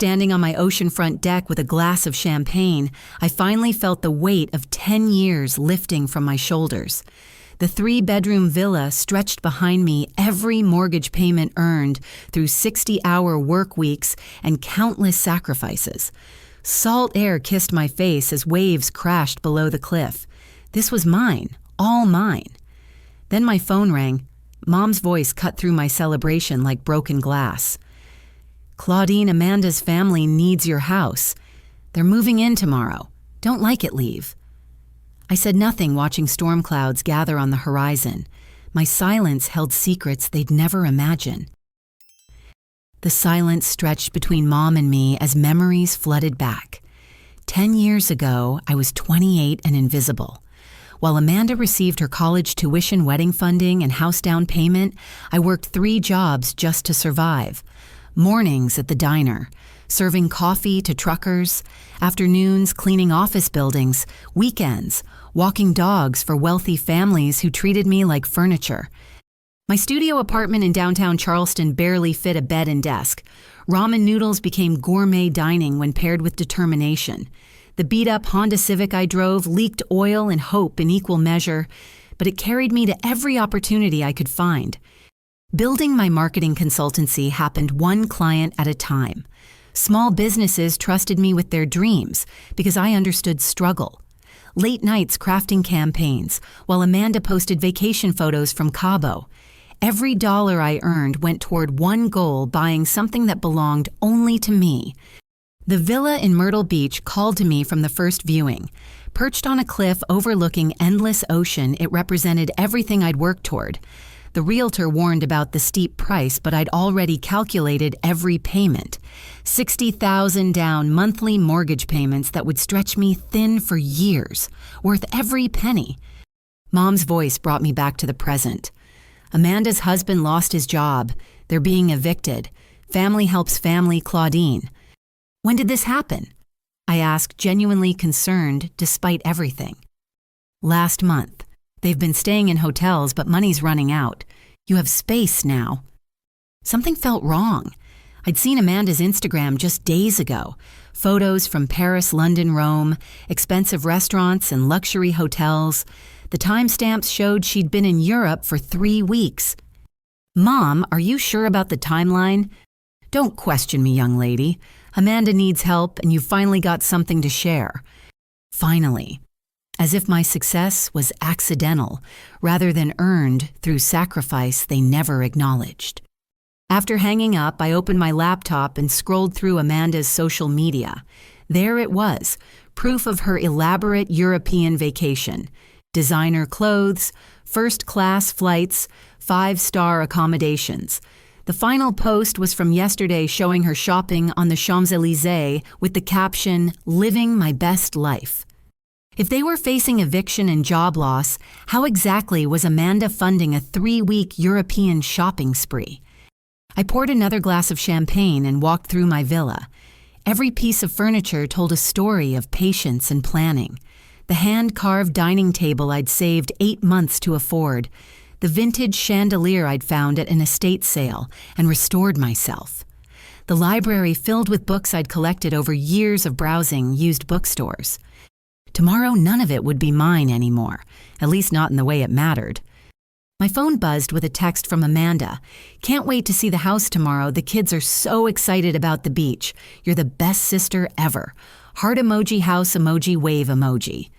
Standing on my oceanfront deck with a glass of champagne, I finally felt the weight of 10 years lifting from my shoulders. The 3-bedroom villa stretched behind me, every mortgage payment earned through 60-hour work weeks and countless sacrifices. Salt air kissed my face as waves crashed below the cliff. This was mine, all mine. Then my phone rang. Mom's voice cut through my celebration like broken glass. "Claudine, Amanda's family needs your house. They're moving in tomorrow. Don't like it, leave." I said nothing, watching storm clouds gather on the horizon. My silence held secrets they'd never imagine. The silence stretched between Mom and me as memories flooded back. 10 years ago, I was 28 and invisible. While Amanda received her college tuition, wedding funding, and house down payment, I worked 3 jobs just to survive. Mornings at the diner, serving coffee to truckers, afternoons cleaning office buildings, weekends walking dogs for wealthy families who treated me like furniture. My studio apartment in downtown Charleston barely fit a bed and desk. Ramen noodles became gourmet dining when paired with determination. The beat-up Honda Civic I drove leaked oil and hope in equal measure, but it carried me to every opportunity I could find. Building my marketing consultancy happened one client at a time. Small businesses trusted me with their dreams because I understood struggle. Late nights crafting campaigns, while Amanda posted vacation photos from Cabo. Every dollar I earned went toward one goal: buying something that belonged only to me. The villa in Myrtle Beach called to me from the first viewing. Perched on a cliff overlooking endless ocean, it represented everything I'd worked toward. The realtor warned about the steep price, but I'd already calculated every payment. $60,000 down monthly mortgage payments that would stretch me thin for years, worth every penny. Mom's voice brought me back to the present. Amanda's husband lost his job. They're being evicted. Family helps family, Claudine. "When did this happen?" I asked, genuinely concerned despite everything. "Last month. They've been staying in hotels, but money's running out. You have space now." Something felt wrong. I'd seen Amanda's Instagram just days ago. Photos from Paris, London, Rome, expensive restaurants and luxury hotels. The timestamps showed she'd been in Europe for 3 weeks. "Mom, are you sure about the timeline?" "Don't question me, young lady. Amanda needs help, and you finally got something to share." Finally. As if my success was accidental, rather than earned through sacrifice they never acknowledged. After hanging up, I opened my laptop and scrolled through Amanda's social media. There it was, proof of her elaborate European vacation. Designer clothes, first-class flights, 5-star accommodations. The final post was from yesterday, showing her shopping on the Champs-Élysées with the caption, "Living my best life." If they were facing eviction and job loss, how exactly was Amanda funding a 3-week European shopping spree? I poured another glass of champagne and walked through my villa. Every piece of furniture told a story of patience and planning. The hand-carved dining table I'd saved 8 months to afford. The vintage chandelier I'd found at an estate sale and restored myself. The library filled with books I'd collected over years of browsing used bookstores. Tomorrow, none of it would be mine anymore, at least not in the way it mattered. My phone buzzed with a text from Amanda. "Can't wait to see the house tomorrow. The kids are so excited about the beach. You're the best sister ever. Heart emoji, house emoji, wave emoji."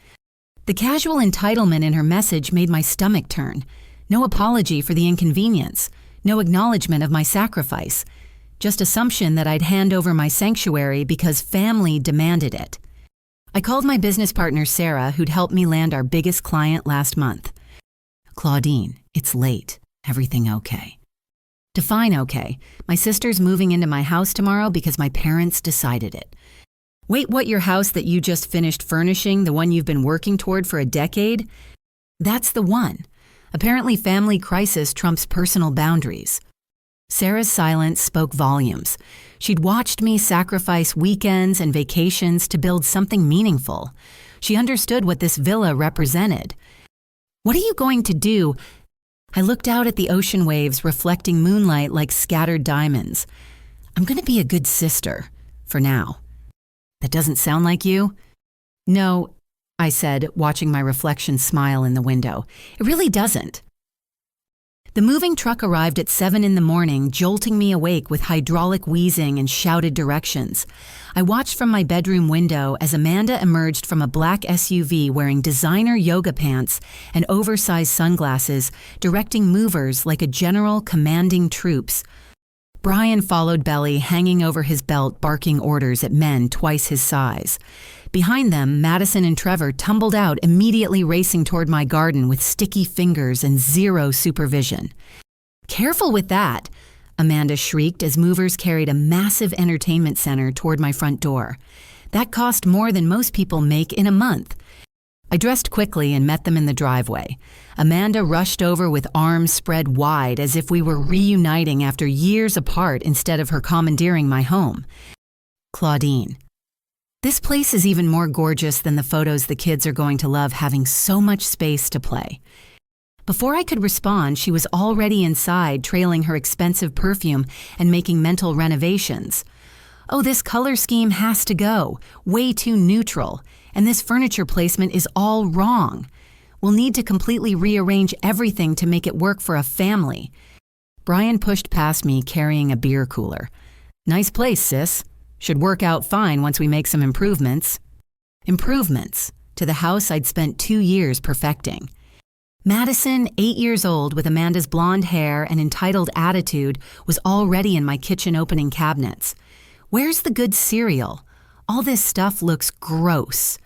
The casual entitlement in her message made my stomach turn. No apology for the inconvenience. No acknowledgement of my sacrifice. Just assumption that I'd hand over my sanctuary because family demanded it. I called my business partner, Sarah, who'd helped me land our biggest client last month. "Claudine, it's late. Everything okay?" "Define okay. My sister's moving into my house tomorrow because my parents decided it." "Wait, what, your house that you just finished furnishing, the one you've been working toward for a decade?" "That's the one. Apparently family crisis trumps personal boundaries." Sarah's silence spoke volumes. She'd watched me sacrifice weekends and vacations to build something meaningful. She understood what this villa represented. "What are you going to do?" I looked out at the ocean waves reflecting moonlight like scattered diamonds. "I'm going to be a good sister. For now. That doesn't sound like you? No, I said, watching my reflection smile in the window. It really doesn't. The moving truck arrived at 7 in the morning, jolting me awake with hydraulic wheezing and shouted directions. I watched from my bedroom window as Amanda emerged from a black SUV wearing designer yoga pants and oversized sunglasses, directing movers like a general commanding troops. Brian followed Belly, hanging over his belt, barking orders at men twice his size. Behind them, Madison and Trevor tumbled out, immediately racing toward my garden with sticky fingers and zero supervision. "Careful with that," Amanda shrieked as movers carried a massive entertainment center toward my front door. That cost more than most people make in a month. I dressed quickly and met them in the driveway. Amanda rushed over with arms spread wide as if we were reuniting after years apart instead of her commandeering my home. "Claudine, this place is even more gorgeous than the photos the kids are going to love, having so much space to play." Before I could respond, she was already inside, trailing her expensive perfume and making mental renovations. "Oh, this color scheme has to go. Way too neutral. And this furniture placement is all wrong. We'll need to completely rearrange everything to make it work for a family." Brian pushed past me, carrying a beer cooler. "Nice place, sis. Should work out fine once we make some improvements." Improvements to the house I'd spent 2 years perfecting. Madison, 8 years old, with Amanda's blonde hair and entitled attitude, was already in my kitchen opening cabinets. "Where's the good cereal? All this stuff looks gross."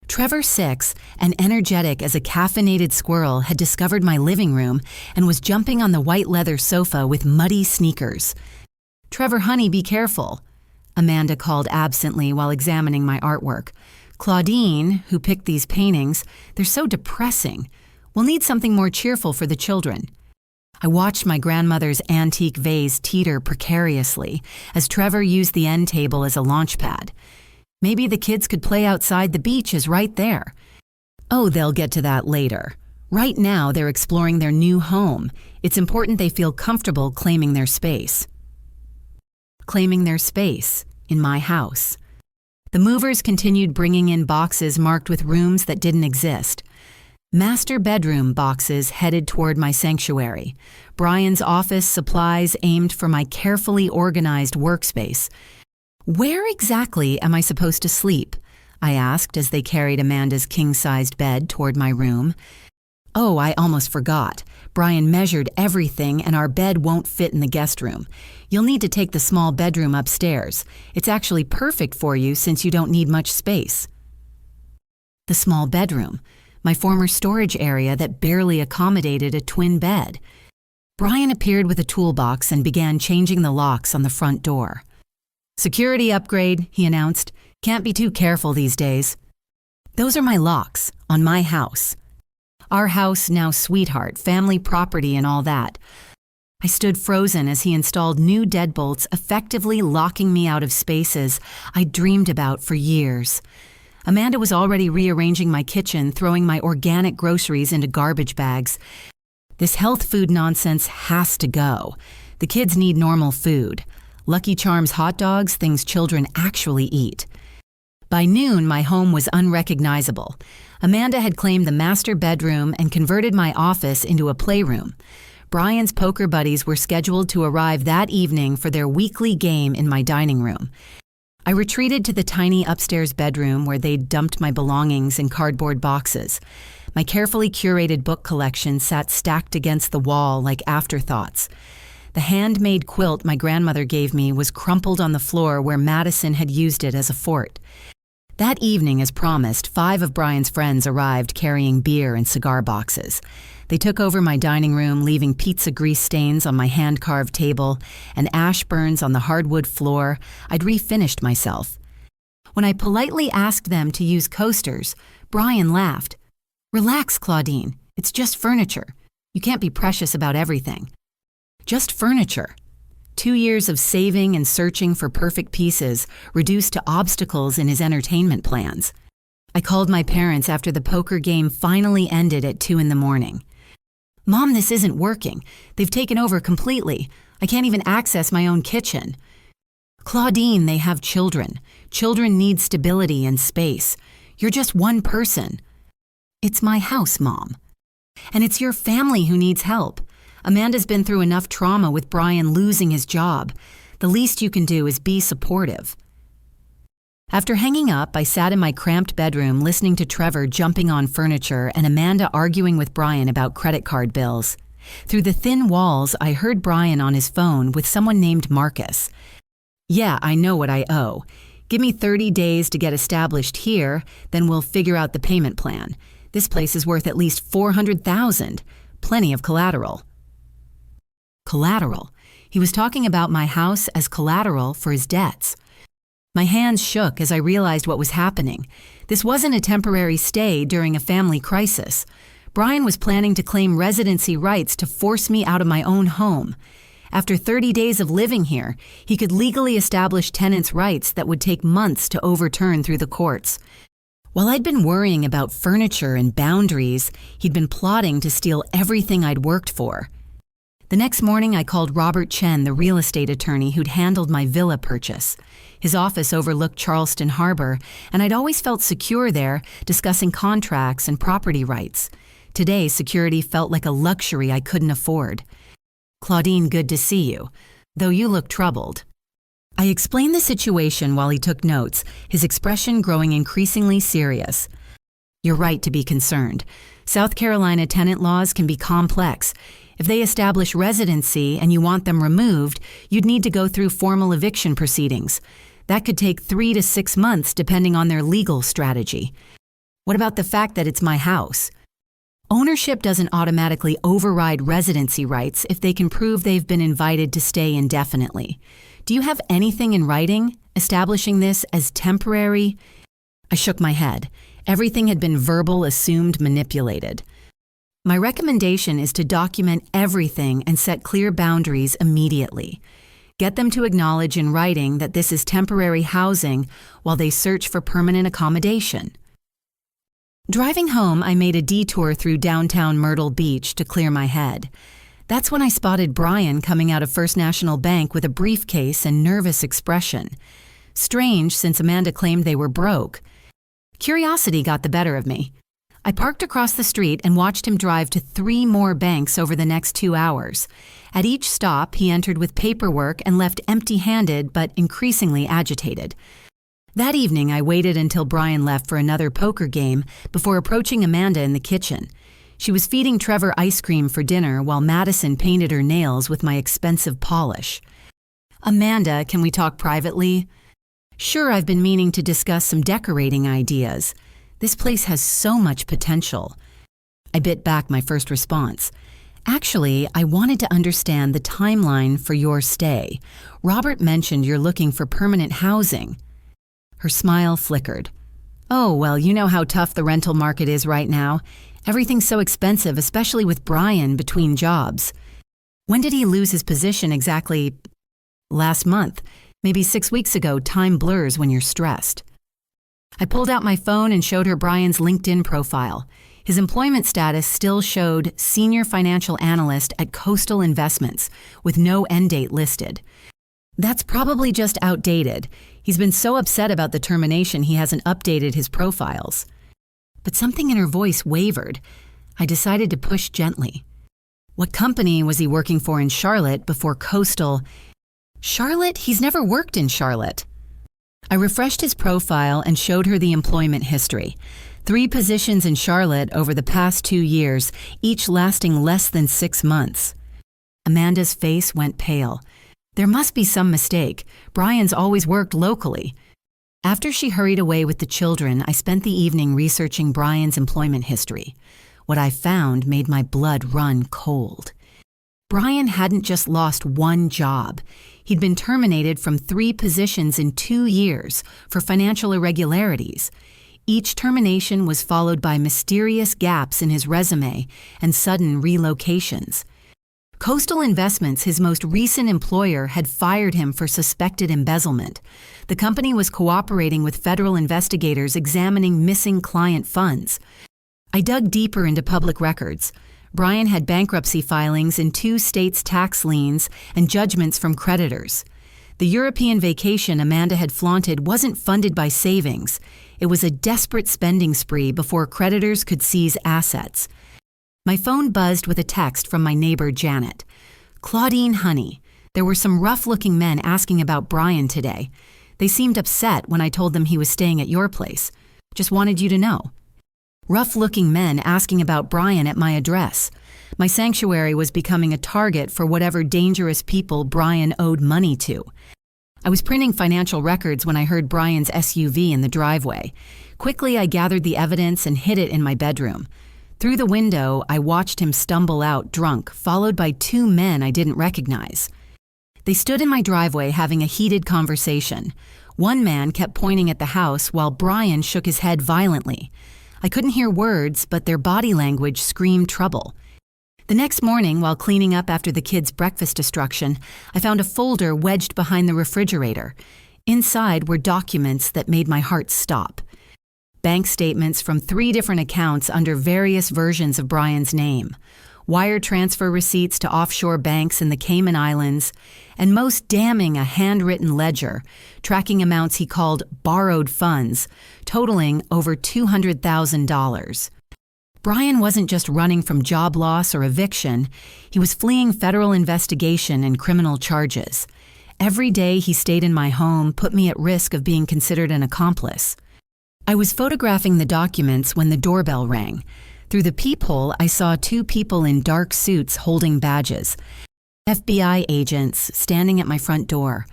Trevor, 6, and energetic as a caffeinated squirrel, had discovered my living room and was jumping on the white leather sofa with muddy sneakers. "Trevor, honey, be careful," Amanda called absently while examining my artwork. "Claudine, who picked these paintings, they're so depressing. We'll need something more cheerful for the children." I watched my grandmother's antique vase teeter precariously as Trevor used the end table as a launch pad. Maybe the kids could play outside. The beach is right there. Oh, they'll get to that later. Right now, they're exploring their new home. It's important they feel comfortable claiming their space. Claiming their space in my house. The movers continued bringing in boxes marked with rooms that didn't exist. Master bedroom boxes headed toward my sanctuary. Brian's office supplies aimed for my carefully organized workspace. "Where exactly am I supposed to sleep?" I asked as they carried Amanda's king-sized bed toward my room. "Oh, I almost forgot. Brian measured everything and our bed won't fit in the guest room. You'll need to take the small bedroom upstairs. It's actually perfect for you since you don't need much space." The small bedroom, my former storage area that barely accommodated a twin bed. Brian appeared with a toolbox and began changing the locks on the front door. "Security upgrade," he announced. "Can't be too careful these days." "Those are my locks, on my house. Our house, now sweetheart, family property and all that." I stood frozen as he installed new deadbolts, effectively locking me out of spaces I'd dreamed about for years. Amanda was already rearranging my kitchen, throwing my organic groceries into garbage bags. This health food nonsense has to go. The kids need normal food. Lucky Charms hot dogs, things children actually eat. By noon, my home was unrecognizable. Amanda had claimed the master bedroom and converted my office into a playroom. Brian's poker buddies were scheduled to arrive that evening for their weekly game in my dining room. I retreated to the tiny upstairs bedroom where they'd dumped my belongings in cardboard boxes. My carefully curated book collection sat stacked against the wall like afterthoughts. The handmade quilt my grandmother gave me was crumpled on the floor where Madison had used it as a fort. That evening, as promised, 5 of Brian's friends arrived carrying beer and cigar boxes. They took over my dining room, leaving pizza grease stains on my hand-carved table and ash burns on the hardwood floor. I'd refinished myself. When I politely asked them to use coasters, Brian laughed. "Relax, Claudine. It's just furniture. You can't be precious about everything." Just furniture. 2 years of saving and searching for perfect pieces reduced to obstacles in his entertainment plans. I called my parents after the poker game finally ended at 2 in the morning. "Mom, this isn't working. They've taken over completely. I can't even access my own kitchen." Claudine, they have children. Children need stability and space. You're just one person. It's my house, Mom. And it's your family who needs help. Amanda's been through enough trauma with Brian losing his job. The least you can do is be supportive. After hanging up, I sat in my cramped bedroom listening to Trevor jumping on furniture and Amanda arguing with Brian about credit card bills. Through the thin walls, I heard Brian on his phone with someone named Marcus. Yeah, I know what I owe. Give me 30 days to get established here, then we'll figure out the payment plan. This place is worth at least $400,000. Plenty of collateral. Collateral. He was talking about my house as collateral for his debts. My hands shook as I realized what was happening. This wasn't a temporary stay during a family crisis. Brian was planning to claim residency rights to force me out of my own home. After 30 days of living here, he could legally establish tenants' rights that would take months to overturn through the courts. While I'd been worrying about furniture and boundaries, he'd been plotting to steal everything I'd worked for. The next morning, I called Robert Chen, the real estate attorney who'd handled my villa purchase. His office overlooked Charleston Harbor, and I'd always felt secure there, discussing contracts and property rights. Today, security felt like a luxury I couldn't afford. Claudine, good to see you, though you look troubled. I explained the situation while he took notes, his expression growing increasingly serious. You're right to be concerned. South Carolina tenant laws can be complex. If they establish residency and you want them removed, you'd need to go through formal eviction proceedings. That could take 3 to 6 months depending on their legal strategy. What about the fact that it's my house? Ownership doesn't automatically override residency rights if they can prove they've been invited to stay indefinitely. Do you have anything in writing establishing this as temporary? I shook my head. Everything had been verbal, assumed, manipulated. My recommendation is to document everything and set clear boundaries immediately. Get them to acknowledge in writing that this is temporary housing while they search for permanent accommodation. Driving home, I made a detour through downtown Myrtle Beach to clear my head. That's when I spotted Brian coming out of First National Bank with a briefcase and nervous expression. Strange, since Amanda claimed they were broke. Curiosity got the better of me. I parked across the street and watched him drive to 3 more banks over the next 2 hours. At each stop, he entered with paperwork and left empty-handed but increasingly agitated. That evening, I waited until Brian left for another poker game before approaching Amanda in the kitchen. She was feeding Trevor ice cream for dinner while Madison painted her nails with my expensive polish. Amanda, can we talk privately? Sure, I've been meaning to discuss some decorating ideas. This place has so much potential. I bit back my first response. Actually, I wanted to understand the timeline for your stay. Robert mentioned you're looking for permanent housing. Her smile flickered. Oh, well, you know how tough the rental market is right now. Everything's so expensive, especially with Brian between jobs. When did he lose his position exactly? Last month. Maybe 6 weeks ago. Time blurs when you're stressed. I pulled out my phone and showed her Brian's LinkedIn profile. His employment status still showed Senior Financial Analyst at Coastal Investments, with no end date listed. That's probably just outdated. He's been so upset about the termination he hasn't updated his profiles. But something in her voice wavered. I decided to push gently. What company was he working for in Charlotte before Coastal? Charlotte? He's never worked in Charlotte. I refreshed his profile and showed her the employment history. 3 positions in Charlotte over the past 2 years, each lasting less than 6 months. Amanda's face went pale. There must be some mistake. Brian's always worked locally. After she hurried away with the children, I spent the evening researching Brian's employment history. What I found made my blood run cold. Brian hadn't just lost 1 job. He'd been terminated from 3 positions in 2 years for financial irregularities. Each termination was followed by mysterious gaps in his resume and sudden relocations. Coastal Investments, his most recent employer, had fired him for suspected embezzlement. The company was cooperating with federal investigators examining missing client funds. I dug deeper into public records. Brian had bankruptcy filings in 2 states' tax liens and judgments from creditors. The European vacation Amanda had flaunted wasn't funded by savings. It was a desperate spending spree before creditors could seize assets. My phone buzzed with a text from my neighbor Janet. "Claudine, honey, there were some rough-looking men asking about Brian today. They seemed upset when I told them he was staying at your place. Just wanted you to know." Rough-looking men asking about Brian at my address. My sanctuary was becoming a target for whatever dangerous people Brian owed money to. I was printing financial records when I heard Brian's SUV in the driveway. Quickly, I gathered the evidence and hid it in my bedroom. Through the window, I watched him stumble out drunk, followed by two men I didn't recognize. They stood in my driveway having a heated conversation. One man kept pointing at the house while Brian shook his head violently. I couldn't hear words, but their body language screamed trouble. The next morning, while cleaning up after the kids' breakfast destruction, I found a folder wedged behind the refrigerator. Inside were documents that made my heart stop. Bank statements from 3 different accounts under various versions of Brian's name, wire transfer receipts to offshore banks in the Cayman Islands, and most damning, a handwritten ledger tracking amounts he called borrowed funds, totaling over $200,000. Brian wasn't just running from job loss or eviction, he was fleeing federal investigation and criminal charges. Every day he stayed in my home put me at risk of being considered an accomplice. I was photographing the documents when the doorbell rang. Through the peephole, I saw 2 people in dark suits holding badges. FBI agents standing at my front door.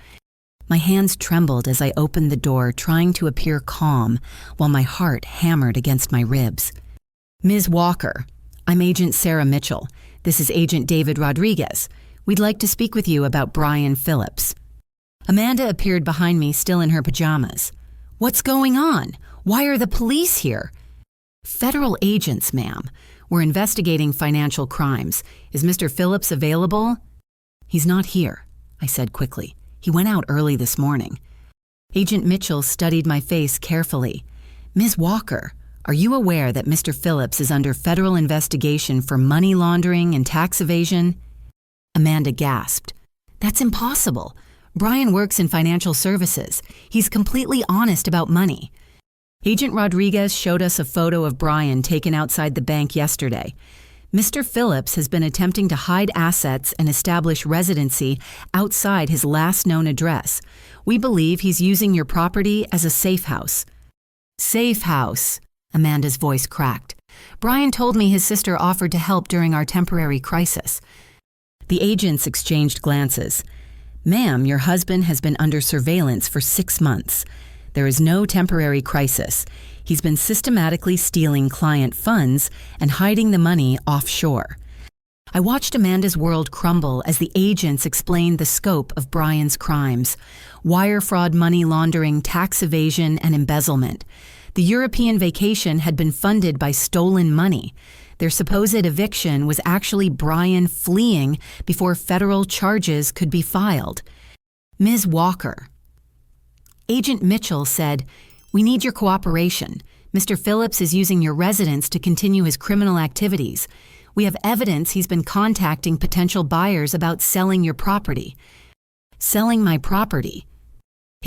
My hands trembled as I opened the door, trying to appear calm, while my heart hammered against my ribs. "Ms. Walker, I'm Agent Sarah Mitchell. This is Agent David Rodriguez. We'd like to speak with you about Brian Phillips." Amanda appeared behind me, still in her pajamas. "What's going on? Why are the police here?" "Federal agents, ma'am. We're investigating financial crimes. Is Mr. Phillips available?" "He's not here," I said quickly. "He went out early this morning." Agent Mitchell studied my face carefully. "Ms. Walker, are you aware that Mr. Phillips is under federal investigation for money laundering and tax evasion?" Amanda gasped. "That's impossible. Brian works in financial services. He's completely honest about money." Agent Rodriguez showed us a photo of Brian taken outside the bank yesterday. Mr. Phillips has been attempting to hide assets and establish residency outside his last known address. We believe he's using your property as a safe house. "Safe house," Amanda's voice cracked. "Brian told me his sister offered to help during our temporary crisis." The agents exchanged glances. "Ma'am, your husband has been under surveillance for 6 months. There is no temporary crisis. He's been systematically stealing client funds and hiding the money offshore." I watched Amanda's world crumble as the agents explained the scope of Brian's crimes: wire fraud, money laundering, tax evasion, and embezzlement. The European vacation had been funded by stolen money. Their supposed eviction was actually Brian fleeing before federal charges could be filed. "Ms. Walker," Agent Mitchell said, "We need your cooperation. Mr. Phillips is using your residence to continue his criminal activities. We have evidence he's been contacting potential buyers about selling your property." "Selling my property?"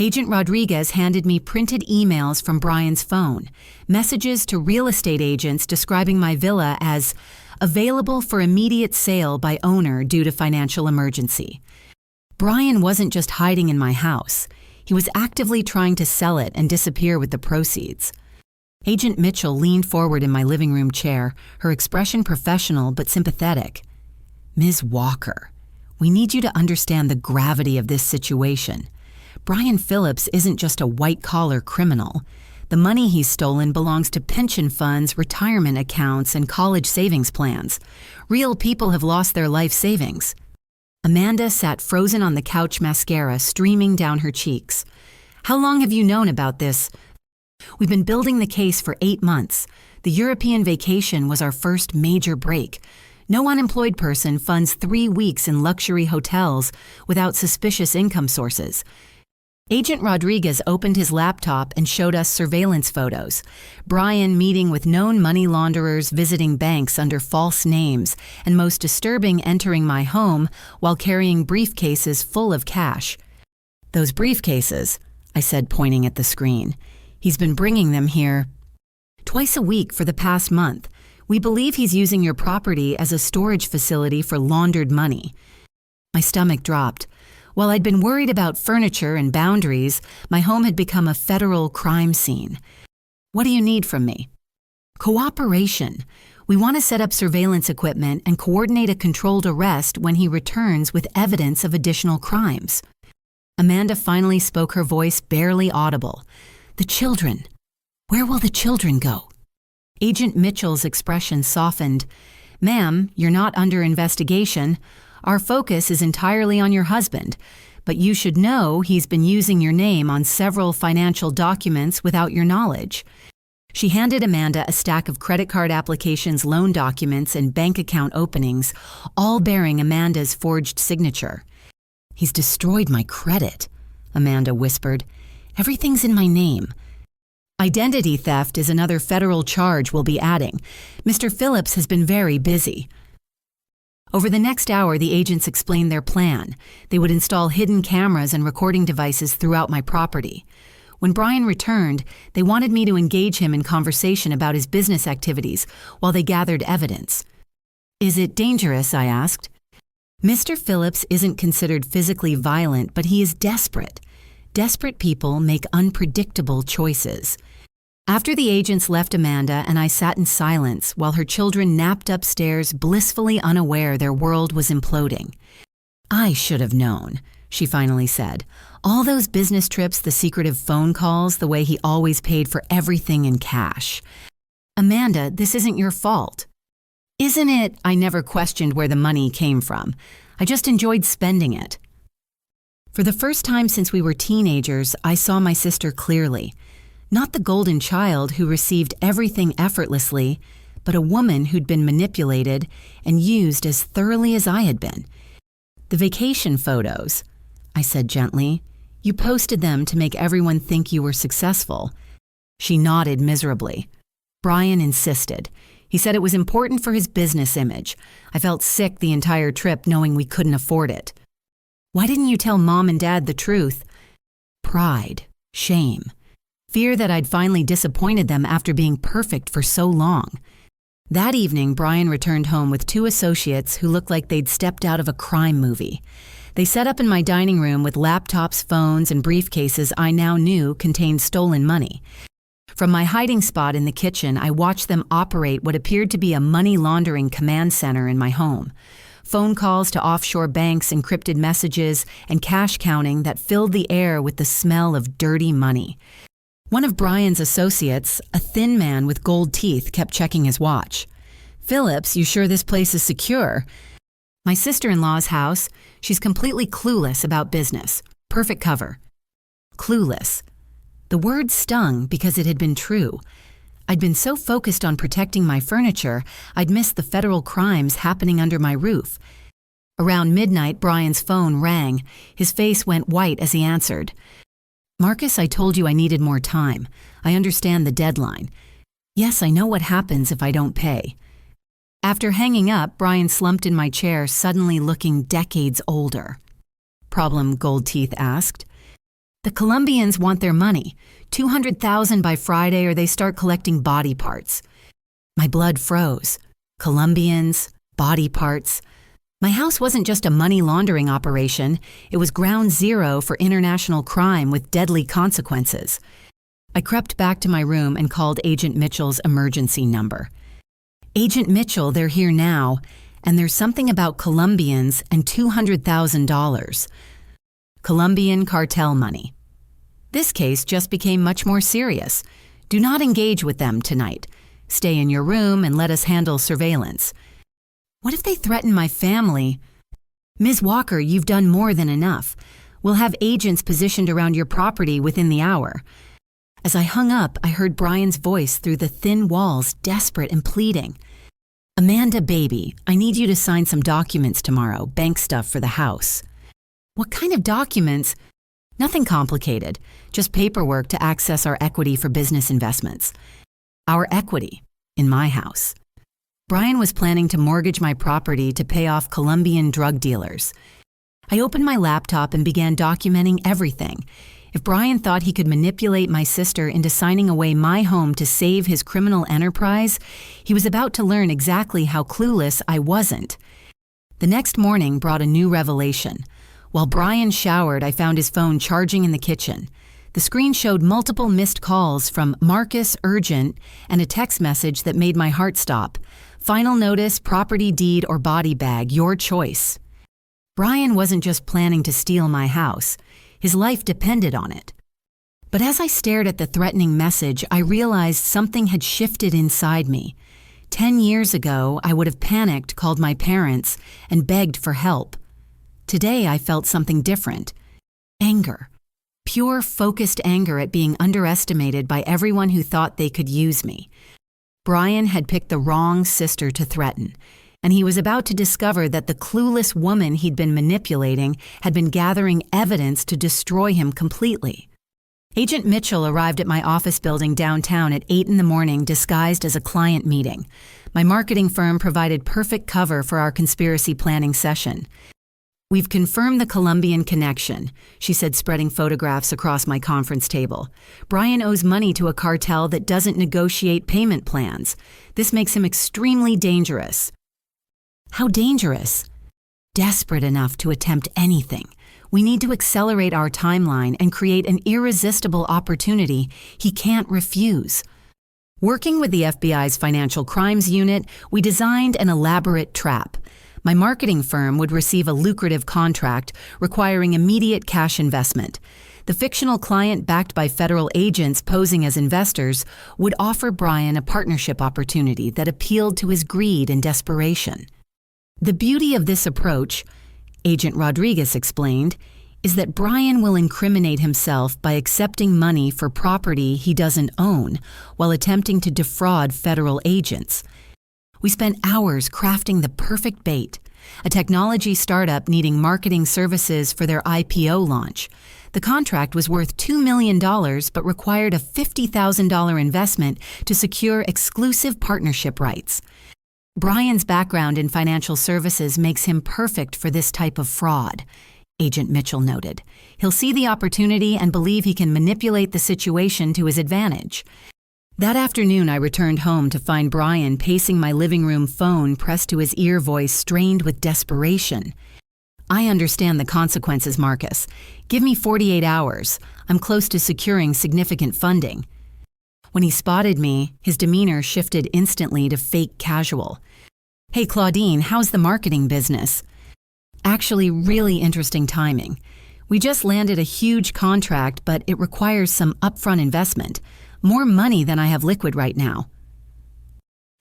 Agent Rodriguez handed me printed emails from Brian's phone, messages to real estate agents describing my villa as available for immediate sale by owner due to financial emergency. Brian wasn't just hiding in my house. He was actively trying to sell it and disappear with the proceeds. Agent Mitchell leaned forward in my living room chair, her expression professional but sympathetic. "Ms. Walker, we need you to understand the gravity of this situation. Brian Phillips isn't just a white-collar criminal. The money he's stolen belongs to pension funds, retirement accounts, and college savings plans. Real people have lost their life savings." Amanda sat frozen on the couch, mascara streaming down her cheeks. "How long have you known about this?" "We've been building the case for 8 months. The European vacation was our first major break. No unemployed person funds 3 weeks in luxury hotels without suspicious income sources." Agent Rodriguez opened his laptop and showed us surveillance photos. Brian meeting with known money launderers, visiting banks under false names, and most disturbing, entering my home while carrying briefcases full of cash. Those briefcases, I said, pointing at the screen. He's been bringing them here twice a week for the past month. We believe he's using your property as a storage facility for laundered money. My stomach dropped. While I'd been worried about furniture and boundaries, my home had become a federal crime scene. What do you need from me? Cooperation. We want to set up surveillance equipment and coordinate a controlled arrest when he returns with evidence of additional crimes. Amanda finally spoke, her voice barely audible. The children. Where will the children go? Agent Mitchell's expression softened. Ma'am, you're not under investigation. Our focus is entirely on your husband, but you should know he's been using your name on several financial documents without your knowledge. She handed Amanda a stack of credit card applications, loan documents, and bank account openings, all bearing Amanda's forged signature. He's destroyed my credit, Amanda whispered. Everything's in my name. Identity theft is another federal charge we'll be adding. Mr. Phillips has been very busy. Over the next hour, the agents explained their plan. They would install hidden cameras and recording devices throughout my property. When Brian returned, they wanted me to engage him in conversation about his business activities while they gathered evidence. Is it dangerous? I asked. Mr. Phillips isn't considered physically violent, but he is desperate. Desperate people make unpredictable choices. After the agents left Amanda and I sat in silence while her children napped upstairs, blissfully unaware their world was imploding. I should have known, she finally said. All those business trips, the secretive phone calls, the way he always paid for everything in cash. Amanda, this isn't your fault. Isn't it? I never questioned where the money came from. I just enjoyed spending it. For the first time since we were teenagers, I saw my sister clearly. Not the golden child who received everything effortlessly, but a woman who'd been manipulated and used as thoroughly as I had been. The vacation photos, I said gently. You posted them to make everyone think you were successful. She nodded miserably. Brian insisted. He said it was important for his business image. I felt sick the entire trip knowing we couldn't afford it. Why didn't you tell Mom and Dad the truth? Pride, shame, fear that I'd finally disappointed them after being perfect for so long. That evening, Brian returned home with 2 associates who looked like they'd stepped out of a crime movie. They set up in my dining room with laptops, phones, and briefcases I now knew contained stolen money. From my hiding spot in the kitchen, I watched them operate what appeared to be a money laundering command center in my home. Phone calls to offshore banks, encrypted messages, and cash counting that filled the air with the smell of dirty money. One of Brian's associates, a thin man with gold teeth, kept checking his watch. Phillips, you sure this place is secure? My sister-in-law's house. She's completely clueless about business. Perfect cover. Clueless. The word stung because it had been true. I'd been so focused on protecting my furniture, I'd missed the federal crimes happening under my roof. Around midnight, Brian's phone rang. His face went white as he answered. Marcus, I told you I needed more time. I understand the deadline. Yes, I know what happens if I don't pay. After hanging up, Brian slumped in my chair, suddenly looking decades older. Problem, Gold Teeth asked. The Colombians want their money. $200,000 by Friday or they start collecting body parts. My blood froze. Colombians, body parts. My house wasn't just a money laundering operation. It was ground zero for international crime with deadly consequences. I crept back to my room and called Agent Mitchell's emergency number. Agent Mitchell, they're here now, and there's something about Colombians and $200,000. Colombian cartel money. This case just became much more serious. Do not engage with them tonight. Stay in your room and let us handle surveillance. What if they threaten my family? Ms. Walker, you've done more than enough. We'll have agents positioned around your property within the hour. As I hung up, I heard Brian's voice through the thin walls, desperate and pleading. Amanda, baby, I need you to sign some documents tomorrow, bank stuff for the house. What kind of documents? Nothing complicated, just paperwork to access our equity for business investments. Our equity, in my house. Brian was planning to mortgage my property to pay off Colombian drug dealers. I opened my laptop and began documenting everything. If Brian thought he could manipulate my sister into signing away my home to save his criminal enterprise, he was about to learn exactly how clueless I wasn't. The next morning brought a new revelation. While Brian showered, I found his phone charging in the kitchen. The screen showed multiple missed calls from Marcus Urgent and a text message that made my heart stop. Final notice, property deed, or body bag, your choice. Brian wasn't just planning to steal my house. His life depended on it. But as I stared at the threatening message, I realized something had shifted inside me. 10 years ago, I would have panicked, called my parents, and begged for help. Today, I felt something different. Anger. Pure, focused anger at being underestimated by everyone who thought they could use me. Brian had picked the wrong sister to threaten, and he was about to discover that the clueless woman he'd been manipulating had been gathering evidence to destroy him completely. Agent Mitchell arrived at my office building downtown at 8 in the morning disguised as a client meeting. My marketing firm provided perfect cover for our conspiracy planning session. "We've confirmed the Colombian connection," she said, spreading photographs across my conference table. "Brian owes money to a cartel that doesn't negotiate payment plans. This makes him extremely dangerous." How dangerous? Desperate enough to attempt anything. We need to accelerate our timeline and create an irresistible opportunity he can't refuse. Working with the FBI's Financial Crimes Unit, we designed an elaborate trap. My marketing firm would receive a lucrative contract requiring immediate cash investment. The fictional client, backed by federal agents posing as investors, would offer Brian a partnership opportunity that appealed to his greed and desperation. The beauty of this approach, Agent Rodriguez explained, is that Brian will incriminate himself by accepting money for property he doesn't own while attempting to defraud federal agents. We spent hours crafting the perfect bait, a technology startup needing marketing services for their IPO launch. The contract was worth $2 million but required a $50,000 investment to secure exclusive partnership rights. Brian's background in financial services makes him perfect for this type of fraud, Agent Mitchell noted. He'll see the opportunity and believe he can manipulate the situation to his advantage. That afternoon, I returned home to find Brian pacing my living room phone pressed to his ear, voice strained with desperation. "I understand the consequences, Marcus. Give me 48 hours. I'm close to securing significant funding." When he spotted me, his demeanor shifted instantly to fake casual. "Hey, Claudine, how's the marketing business?" "Actually, really interesting timing. We just landed a huge contract, but it requires some upfront investment. More money than I have liquid right now."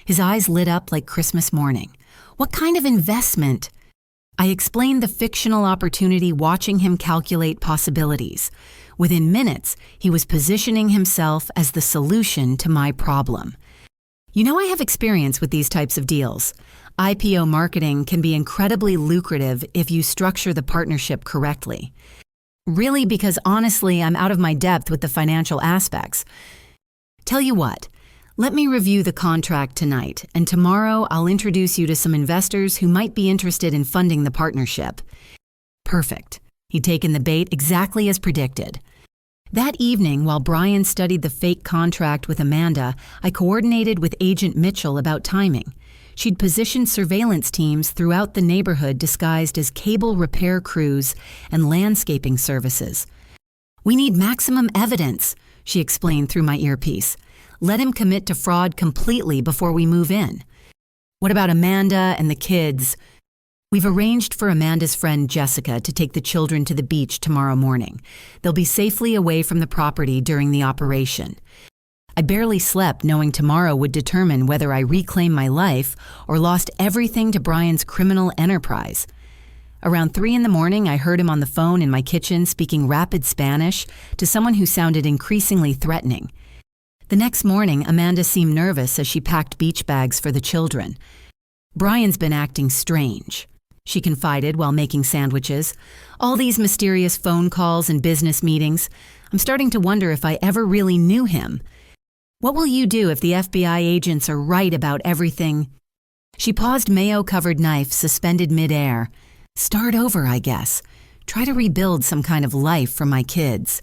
His eyes lit up like Christmas morning. "What kind of investment?" I explained the fictional opportunity, watching him calculate possibilities. Within minutes, he was positioning himself as the solution to my problem. "You know, I have experience with these types of deals. IPO marketing can be incredibly lucrative if you structure the partnership correctly." "Really? Because honestly, I'm out of my depth with the financial aspects." "Tell you what, let me review the contract tonight, and tomorrow I'll introduce you to some investors who might be interested in funding the partnership." Perfect. He'd taken the bait exactly as predicted. That evening, while Brian studied the fake contract with Amanda, I coordinated with Agent Mitchell about timing. She'd positioned surveillance teams throughout the neighborhood disguised as cable repair crews and landscaping services. "We need maximum evidence," she explained through my earpiece. "Let him commit to fraud completely before we move in." "What about Amanda and the kids?" "We've arranged for Amanda's friend Jessica to take the children to the beach tomorrow morning. They'll be safely away from the property during the operation." I barely slept, knowing tomorrow would determine whether I reclaimed my life or lost everything to Brian's criminal enterprise. Around 3 in the morning, I heard him on the phone in my kitchen speaking rapid Spanish to someone who sounded increasingly threatening. The next morning, Amanda seemed nervous as she packed beach bags for the children. "Brian's been acting strange," she confided while making sandwiches. "All these mysterious phone calls and business meetings. I'm starting to wonder if I ever really knew him. What will you do if the FBI agents are right about everything?" She paused, mayo-covered knife suspended midair. Start over, I guess. Try to rebuild some kind of life for my kids.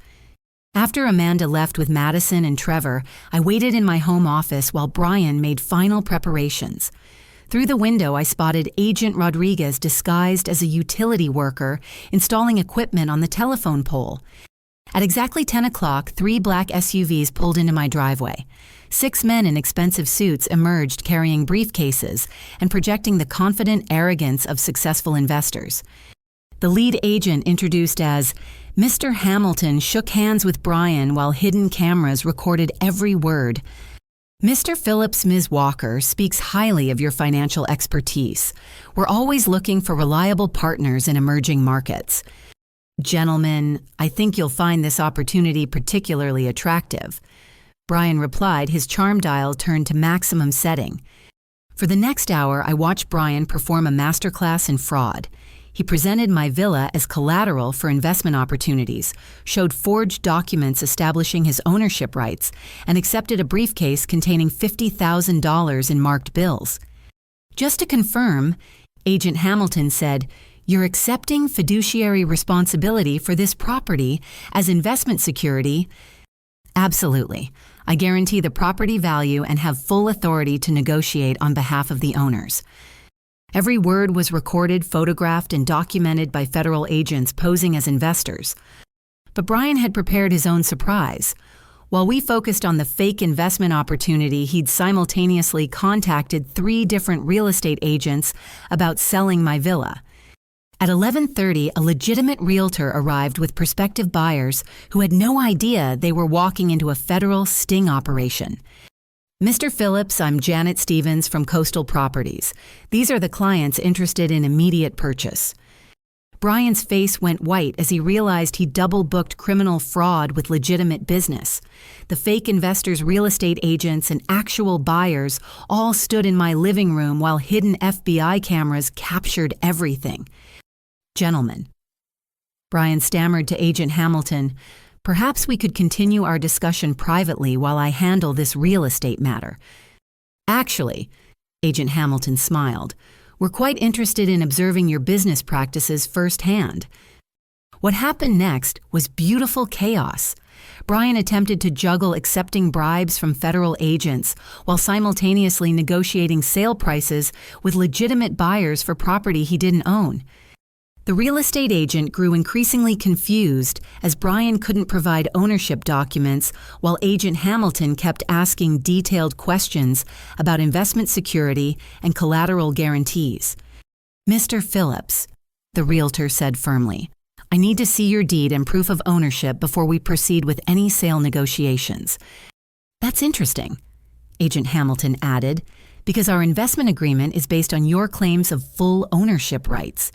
After Amanda left with Madison and Trevor, I waited in my home office while Brian made final preparations. Through the window, I spotted Agent Rodriguez disguised as a utility worker installing equipment on the telephone pole. At exactly 10 o'clock, 3 black SUVs pulled into my driveway. 6 men in expensive suits emerged carrying briefcases and projecting the confident arrogance of successful investors. The lead agent, introduced as Mr. Hamilton, shook hands with Brian while hidden cameras recorded every word. Mr. Phillips, Ms. Walker, speaks highly of your financial expertise. We're always looking for reliable partners in emerging markets. Gentlemen, I think you'll find this opportunity particularly attractive. Brian replied, his charm dial turned to maximum setting. For the next hour, I watched Brian perform a masterclass in fraud. He presented my villa as collateral for investment opportunities, showed forged documents establishing his ownership rights, and accepted a briefcase containing $50,000 in marked bills. Just to confirm, Agent Hamilton said, "You're accepting fiduciary responsibility for this property as investment security?" Absolutely. I guarantee the property value and have full authority to negotiate on behalf of the owners. Every word was recorded, photographed, and documented by federal agents posing as investors. But Brian had prepared his own surprise. While we focused on the fake investment opportunity, he'd simultaneously contacted 3 different real estate agents about selling my villa. At 11:30, a legitimate realtor arrived with prospective buyers who had no idea they were walking into a federal sting operation. Mr. Phillips, I'm Janet Stevens from Coastal Properties. These are the clients interested in immediate purchase. Brian's face went white as he realized he double-booked criminal fraud with legitimate business. The fake investors, real estate agents, and actual buyers all stood in my living room while hidden FBI cameras captured everything. Gentlemen, Brian stammered to Agent Hamilton, perhaps we could continue our discussion privately while I handle this real estate matter. Actually, Agent Hamilton smiled, we're quite interested in observing your business practices firsthand. What happened next was beautiful chaos. Brian attempted to juggle accepting bribes from federal agents while simultaneously negotiating sale prices with legitimate buyers for property he didn't own. The real estate agent grew increasingly confused as Brian couldn't provide ownership documents while Agent Hamilton kept asking detailed questions about investment security and collateral guarantees. Mr. Phillips, the realtor said firmly, I need to see your deed and proof of ownership before we proceed with any sale negotiations. That's interesting, Agent Hamilton added, because our investment agreement is based on your claims of full ownership rights.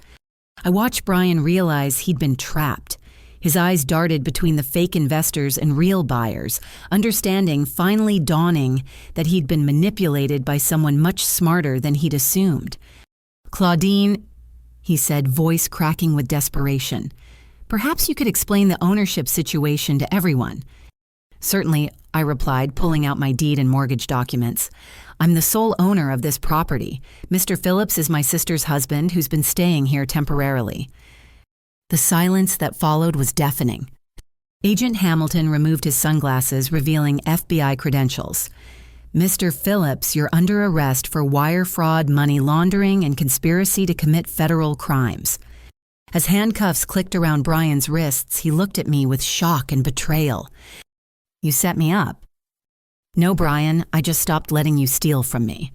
I watched Brian realize he'd been trapped. His eyes darted between the fake investors and real buyers, understanding finally dawning that he'd been manipulated by someone much smarter than he'd assumed. Claudine, he said, voice cracking with desperation, perhaps you could explain the ownership situation to everyone. Certainly, I replied, pulling out my deed and mortgage documents. I'm the sole owner of this property. Mr. Phillips is my sister's husband who's been staying here temporarily. The silence that followed was deafening. Agent Hamilton removed his sunglasses, revealing FBI credentials. Mr. Phillips, you're under arrest for wire fraud, money laundering, and conspiracy to commit federal crimes. As handcuffs clicked around Brian's wrists, he looked at me with shock and betrayal. You set me up. No, Brian, I just stopped letting you steal from me.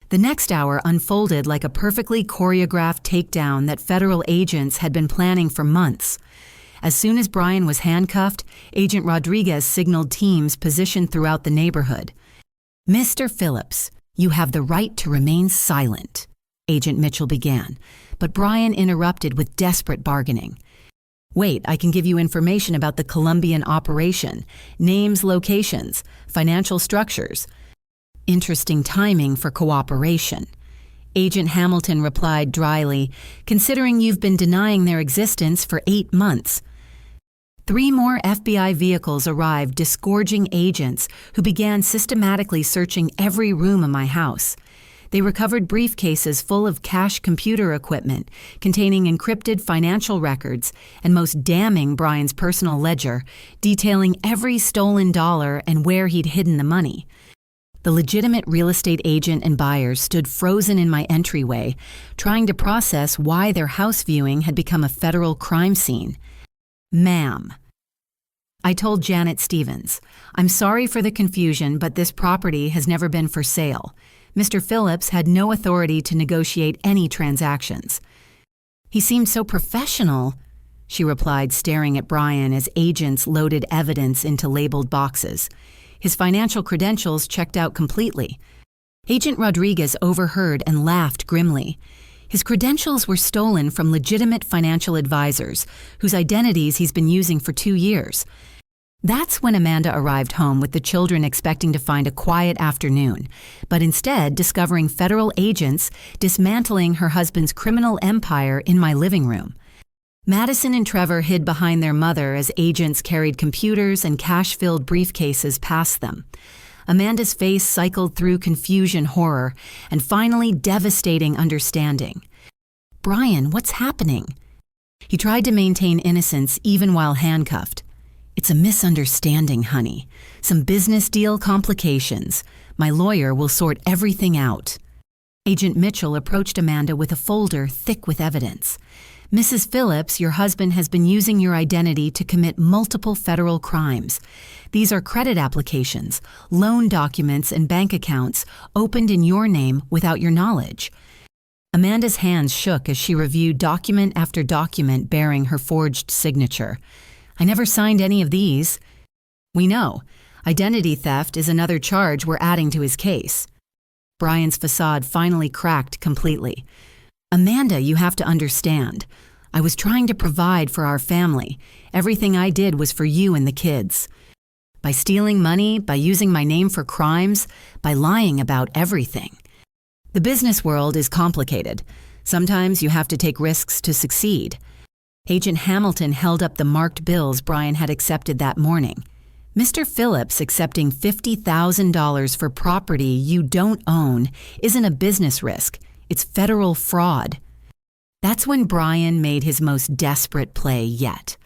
The next hour unfolded like a perfectly choreographed takedown that federal agents had been planning for months. As soon as Brian was handcuffed, Agent Rodriguez signaled teams positioned throughout the neighborhood. Mr. Phillips, you have the right to remain silent, Agent Mitchell began, but Brian interrupted with desperate bargaining. Wait, I can give you information about the Colombian operation, names, locations, financial structures. Interesting timing for cooperation. Agent Hamilton replied dryly, considering you've been denying their existence for 8 months. 3 more FBI vehicles arrived, disgorging agents who began systematically searching every room of my house. They recovered briefcases full of cash computer equipment containing encrypted financial records and, most damning, Brian's personal ledger, detailing every stolen dollar and where he'd hidden the money. The legitimate real estate agent and buyers stood frozen in my entryway, trying to process why their house viewing had become a federal crime scene. "Ma'am," I told Janet Stevens, "I'm sorry for the confusion, but this property has never been for sale. Mr. Phillips had no authority to negotiate any transactions." "He seemed so professional," she replied, staring at Brian as agents loaded evidence into labeled boxes. His financial credentials checked out completely. Agent Rodriguez overheard and laughed grimly. His credentials were stolen from legitimate financial advisors, whose identities he's been using for 2 years. That's when Amanda arrived home with the children, expecting to find a quiet afternoon, but instead discovering federal agents dismantling her husband's criminal empire in my living room. Madison and Trevor hid behind their mother as agents carried computers and cash-filled briefcases past them. Amanda's face cycled through confusion, horror, and finally devastating understanding. "Brian, what's happening?" He tried to maintain innocence even while handcuffed. "It's a misunderstanding, honey. Some business deal complications. My lawyer will sort everything out." Agent Mitchell approached Amanda with a folder thick with evidence. "Mrs. Phillips, your husband has been using your identity to commit multiple federal crimes. These are credit applications, loan documents, and bank accounts opened in your name without your knowledge." Amanda's hands shook as she reviewed document after document bearing her forged signature. "I never signed any of these." "We know. Identity theft is another charge we're adding to his case." Brian's facade finally cracked completely. "Amanda, you have to understand. I was trying to provide for our family. Everything I did was for you and the kids. By stealing money, by using my name for crimes, by lying about everything. The business world is complicated. Sometimes you have to take risks to succeed." Agent Hamilton held up the marked bills Brian had accepted that morning. "Mr. Phillips accepting $50,000 for property you don't own isn't a business risk. It's federal fraud." That's when Brian made his most desperate play yet.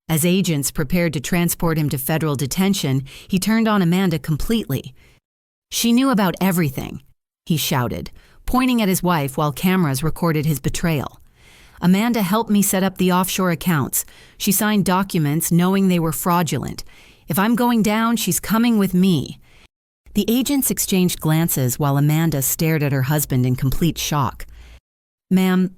As agents prepared to transport him to federal detention, he turned on Amanda completely. "She knew about everything," he shouted, pointing at his wife while cameras recorded his betrayal. "Amanda helped me set up the offshore accounts. She signed documents knowing they were fraudulent. If I'm going down, she's coming with me." The agents exchanged glances while Amanda stared at her husband in complete shock. "Ma'am,"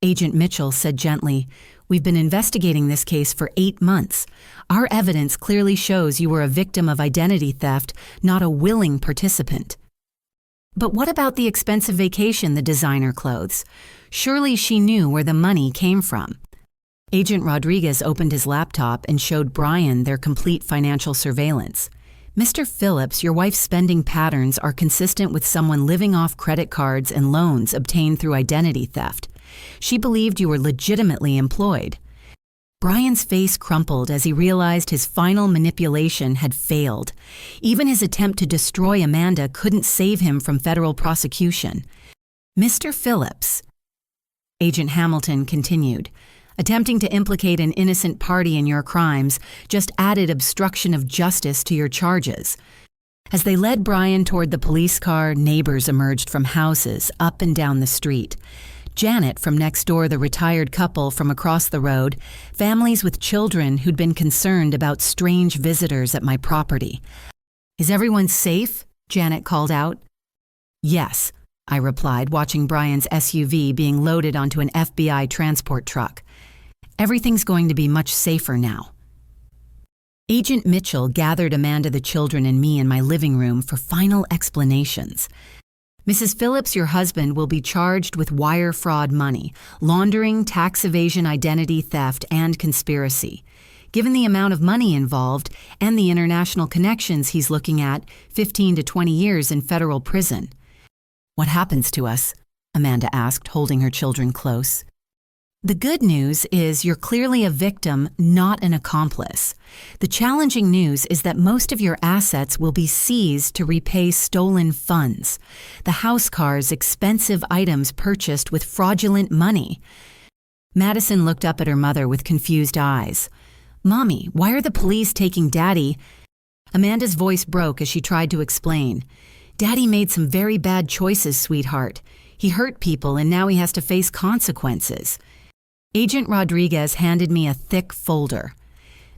Agent Mitchell said gently, "we've been investigating this case for 8 months. Our evidence clearly shows you were a victim of identity theft, not a willing participant." "But what about the expensive vacation, the designer clothes? Surely she knew where the money came from." Agent Rodriguez opened his laptop and showed Brian their complete financial surveillance. "Mr. Phillips, your wife's spending patterns are consistent with someone living off credit cards and loans obtained through identity theft. She believed you were legitimately employed." Brian's face crumpled as he realized his final manipulation had failed. Even his attempt to destroy Amanda couldn't save him from federal prosecution. "Mr. Phillips," Agent Hamilton continued, "attempting to implicate an innocent party in your crimes just added obstruction of justice to your charges." As they led Brian toward the police car, neighbors emerged from houses up and down the street. Janet from next door, the retired couple from across the road, families with children who'd been concerned about strange visitors at my property. "Is everyone safe?" Janet called out. "Yes," I replied, watching Brian's SUV being loaded onto an FBI transport truck. "Everything's going to be much safer now." Agent Mitchell gathered Amanda, the children, and me in my living room for final explanations. "Mrs. Phillips, your husband will be charged with wire fraud money, laundering, tax evasion, identity theft, and conspiracy. Given the amount of money involved and the international connections he's looking at, 15 to 20 years in federal prison." "What happens to us?" Amanda asked, holding her children close. The good news is you're clearly a victim, not an accomplice. The challenging news is that most of your assets will be seized to repay stolen funds. The house cars, expensive items purchased with fraudulent money. Madison looked up at her mother with confused eyes. "Mommy, why are the police taking Daddy?" Amanda's voice broke as she tried to explain. "Daddy made some very bad choices, sweetheart. He hurt people and now he has to face consequences." Agent Rodriguez handed me a thick folder.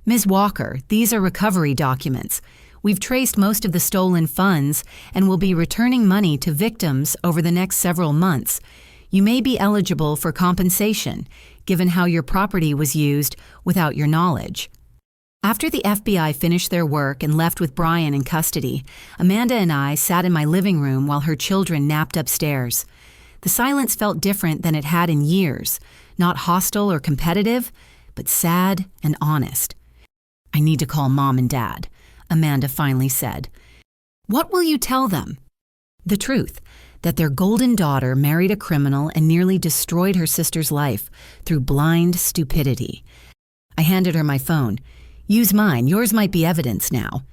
"Ms. Walker, these are recovery documents. We've traced most of the stolen funds and will be returning money to victims over the next several months. You may be eligible for compensation, given how your property was used without your knowledge." After the FBI finished their work and left with Brian in custody, Amanda and I sat in my living room while her children napped upstairs. The silence felt different than it had in years, not hostile or competitive, but sad and honest. "I need to call Mom and Dad," Amanda finally said. "What will you tell them?" "The truth, that their golden daughter married a criminal and nearly destroyed her sister's life through blind stupidity." I handed her my phone. "Use mine, yours might be evidence now."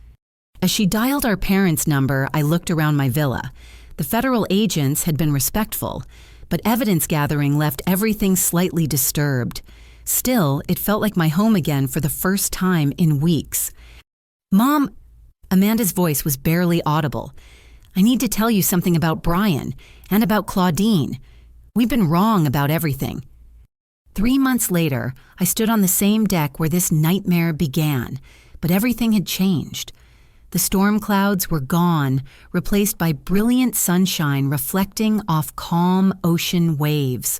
As she dialed our parents' number, I looked around my villa. The federal agents had been respectful, but evidence gathering left everything slightly disturbed. Still, it felt like my home again for the first time in weeks. "Mom," Amanda's voice was barely audible. "I need to tell you something about Brian and about Claudine. We've been wrong about everything." 3 months later, I stood on the same deck where this nightmare began, but everything had changed. The storm clouds were gone, replaced by brilliant sunshine reflecting off calm ocean waves.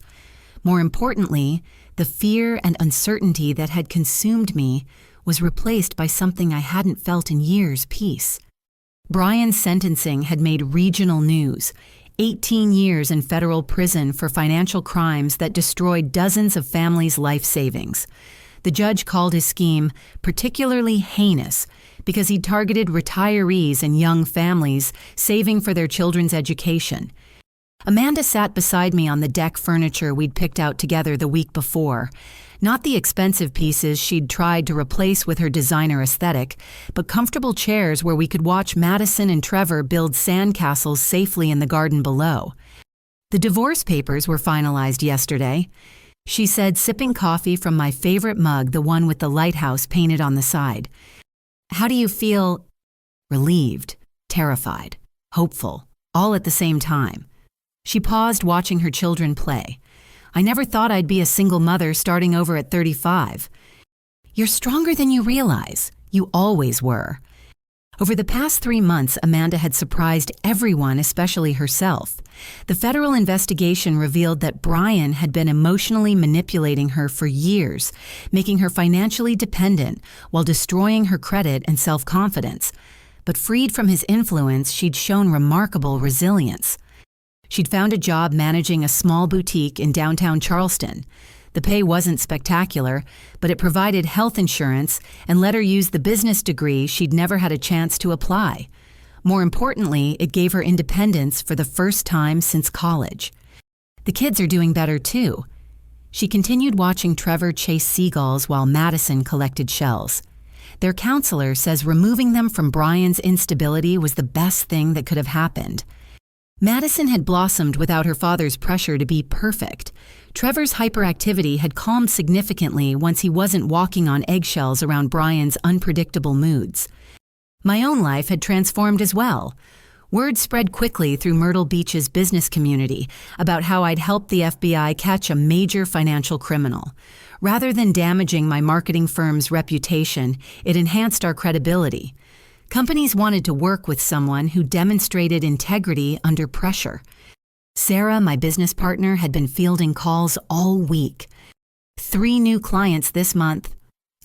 More importantly, the fear and uncertainty that had consumed me was replaced by something I hadn't felt in years: peace. Brian's sentencing had made regional news. 18 years in federal prison for financial crimes that destroyed dozens of families' life savings. The judge called his scheme particularly heinous because he targeted retirees and young families saving for their children's education. Amanda sat beside me on the deck furniture we'd picked out together the week before. Not the expensive pieces she'd tried to replace with her designer aesthetic, but comfortable chairs where we could watch Madison and Trevor build sandcastles safely in the garden below. "The divorce papers were finalized yesterday," she said, sipping coffee from my favorite mug, the one with the lighthouse painted on the side. "How do you feel?" Relieved, terrified, hopeful, all at the same time. She paused, watching her children play. "I never thought I'd be a single mother starting over at 35. "You're stronger than you realize. You always were." Over the past 3 months, Amanda had surprised everyone, especially herself. The federal investigation revealed that Brian had been emotionally manipulating her for years, making her financially dependent while destroying her credit and self-confidence. But freed from his influence, she'd shown remarkable resilience. She'd found a job managing a small boutique in downtown Charleston. The pay wasn't spectacular, but it provided health insurance and let her use the business degree she'd never had a chance to apply. More importantly, it gave her independence for the first time since college. The kids are doing better too. She continued watching Trevor chase seagulls while Madison collected shells. Their counselor says removing them from Brian's instability was the best thing that could have happened. Madison had blossomed without her father's pressure to be perfect. Trevor's hyperactivity had calmed significantly once he wasn't walking on eggshells around Brian's unpredictable moods. My own life had transformed as well. Word spread quickly through Myrtle Beach's business community about how I'd helped the FBI catch a major financial criminal. Rather than damaging my marketing firm's reputation, it enhanced our credibility. Companies wanted to work with someone who demonstrated integrity under pressure. Sarah, my business partner, had been fielding calls all week. 3 new clients this month,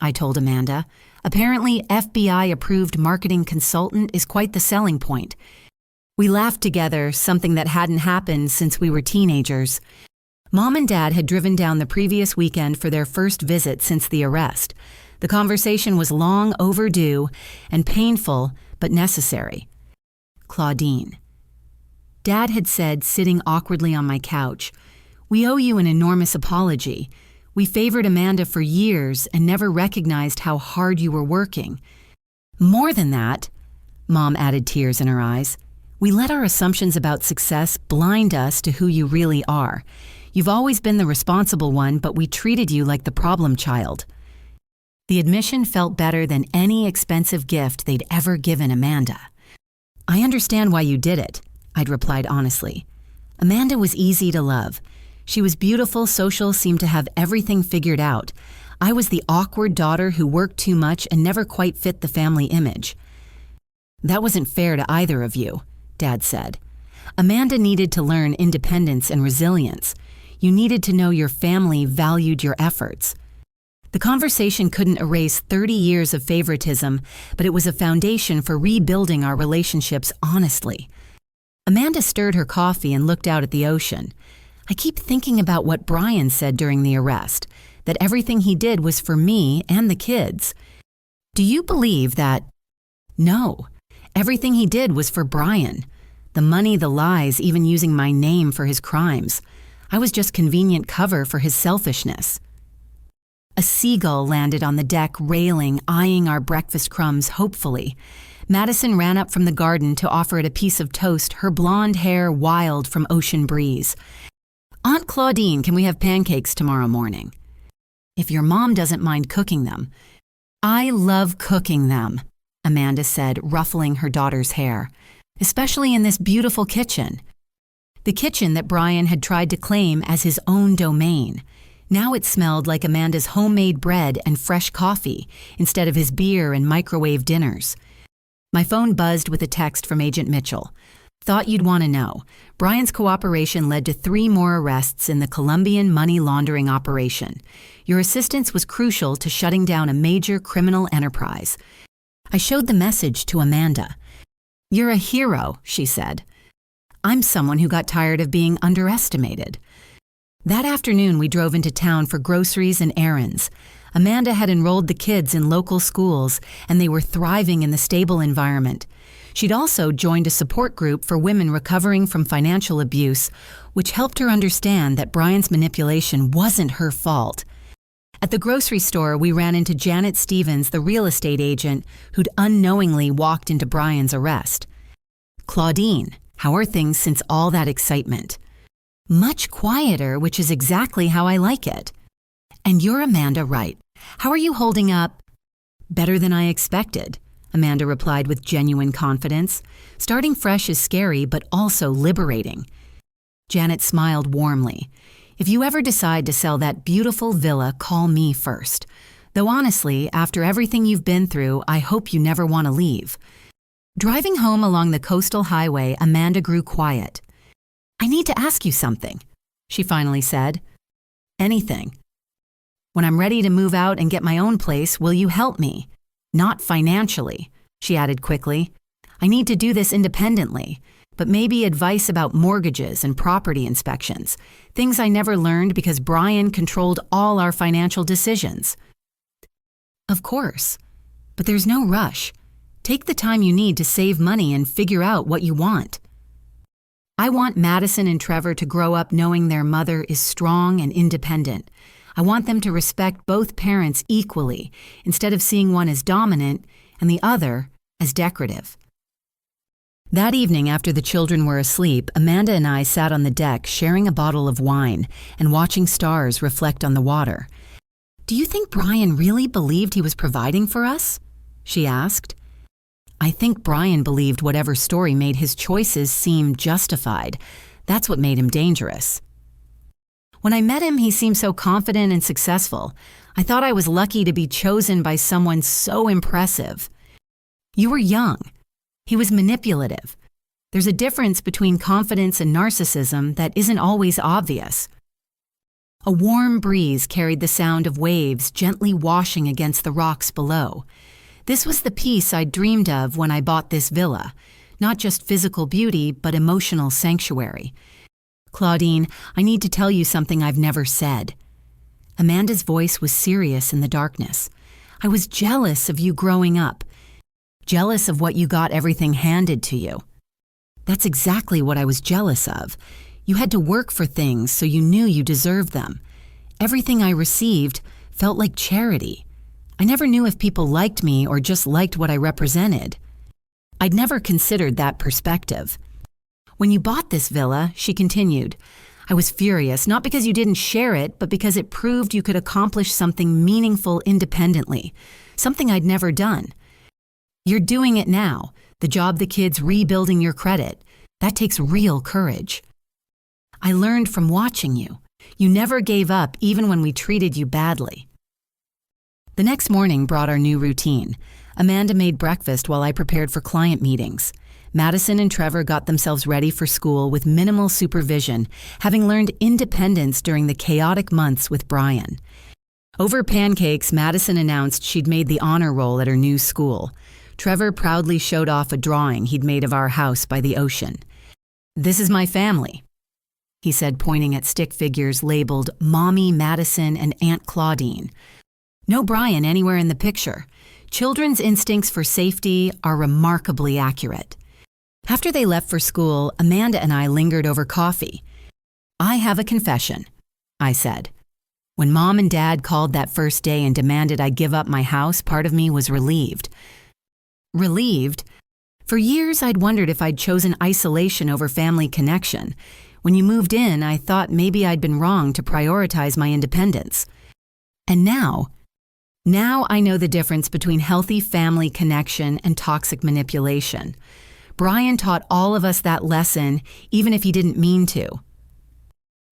I told Amanda. Apparently, FBI-approved marketing consultant is quite the selling point. We laughed together, something that hadn't happened since we were teenagers. Mom and Dad had driven down the previous weekend for their first visit since the arrest. The conversation was long overdue and painful, but necessary. Claudine. Dad had said, sitting awkwardly on my couch, "We owe you an enormous apology. We favored Amanda for years and never recognized how hard you were working. More than that, Mom added, tears in her eyes, we let our assumptions about success blind us to who you really are. You've always been the responsible one, but we treated you like the problem child. The admission felt better than any expensive gift they'd ever given Amanda. I understand why you did it, I'd replied honestly. Amanda was easy to love. She was beautiful, social, seemed to have everything figured out. I was the awkward daughter who worked too much and never quite fit the family image. That wasn't fair to either of you, Dad said. Amanda needed to learn independence and resilience. You needed to know your family valued your efforts. The conversation couldn't erase 30 years of favoritism, but it was a foundation for rebuilding our relationships honestly. Amanda stirred her coffee and looked out at the ocean. I keep thinking about what Brian said during the arrest, that everything he did was for me and the kids. Do you believe that? No. Everything he did was for Brian. The money, the lies, even using my name for his crimes. I was just convenient cover for his selfishness. A seagull landed on the deck railing, eyeing our breakfast crumbs hopefully. Madison ran up from the garden to offer it a piece of toast, her blonde hair wild from ocean breeze. Aunt Claudine, can we have pancakes tomorrow morning? If your mom doesn't mind cooking them. I love cooking them, Amanda said, ruffling her daughter's hair, especially in this beautiful kitchen. The kitchen that Brian had tried to claim as his own domain. Now it smelled like Amanda's homemade bread and fresh coffee instead of his beer and microwave dinners. My phone buzzed with a text from Agent Mitchell. Thought you'd want to know. Brian's cooperation led to 3 more arrests in the Colombian money laundering operation. Your assistance was crucial to shutting down a major criminal enterprise. I showed the message to Amanda. You're a hero, she said. I'm someone who got tired of being underestimated. That afternoon, we drove into town for groceries and errands. Amanda had enrolled the kids in local schools, and they were thriving in the stable environment. She'd also joined a support group for women recovering from financial abuse, which helped her understand that Brian's manipulation wasn't her fault. At the grocery store, we ran into Janet Stevens, the real estate agent, who'd unknowingly walked into Brian's arrest. Claudine, how are things since all that excitement? Much quieter, which is exactly how I like it. And you're Amanda Wright. How are you holding up? Better than I expected, Amanda replied with genuine confidence. Starting fresh is scary, but also liberating. Janet smiled warmly. If you ever decide to sell that beautiful villa, call me first. Though honestly, after everything you've been through, I hope you never want to leave. Driving home along the coastal highway, Amanda grew quiet. I need to ask you something, she finally said. Anything. When I'm ready to move out and get my own place, will you help me? Not financially, she added quickly. I need to do this independently, but maybe advice about mortgages and property inspections, things I never learned because Brian controlled all our financial decisions. Of course, but there's no rush. Take the time you need to save money and figure out what you want. I want Madison and Trevor to grow up knowing their mother is strong and independent. I want them to respect both parents equally, instead of seeing one as dominant and the other as decorative. That evening, after the children were asleep, Amanda and I sat on the deck sharing a bottle of wine and watching stars reflect on the water. Do you think Brian really believed he was providing for us? She asked. I think Brian believed whatever story made his choices seem justified. That's what made him dangerous. When I met him, he seemed so confident and successful. I thought I was lucky to be chosen by someone so impressive. You were young. He was manipulative. There's a difference between confidence and narcissism that isn't always obvious. A warm breeze carried the sound of waves gently washing against the rocks below. This was the peace I dreamed of when I bought this villa. Not just physical beauty, but emotional sanctuary. Claudine, I need to tell you something I've never said. Amanda's voice was serious in the darkness. I was jealous of you growing up. Jealous of what you got everything handed to you. That's exactly what I was jealous of. You had to work for things so you knew you deserved them. Everything I received felt like charity. I never knew if people liked me or just liked what I represented. I'd never considered that perspective. When you bought this villa, she continued, I was furious, not because you didn't share it, but because it proved you could accomplish something meaningful independently, something I'd never done. You're doing it now, the job the kid's rebuilding your credit. That takes real courage. I learned from watching you. You never gave up even when we treated you badly. The next morning brought our new routine. Amanda made breakfast while I prepared for client meetings. Madison and Trevor got themselves ready for school with minimal supervision, having learned independence during the chaotic months with Brian. Over pancakes, Madison announced she'd made the honor roll at her new school. Trevor proudly showed off a drawing he'd made of our house by the ocean. This is my family, he said, pointing at stick figures labeled Mommy Madison and Aunt Claudine. No Brian anywhere in the picture. Children's instincts for safety are remarkably accurate. After they left for school, Amanda and I lingered over coffee. I have a confession, I said. When Mom and Dad called that first day and demanded I give up my house, part of me was relieved. Relieved? For years, I'd wondered if I'd chosen isolation over family connection. When you moved in, I thought maybe I'd been wrong to prioritize my independence. And now I know the difference between healthy family connection and toxic manipulation. Brian taught all of us that lesson, even if he didn't mean to.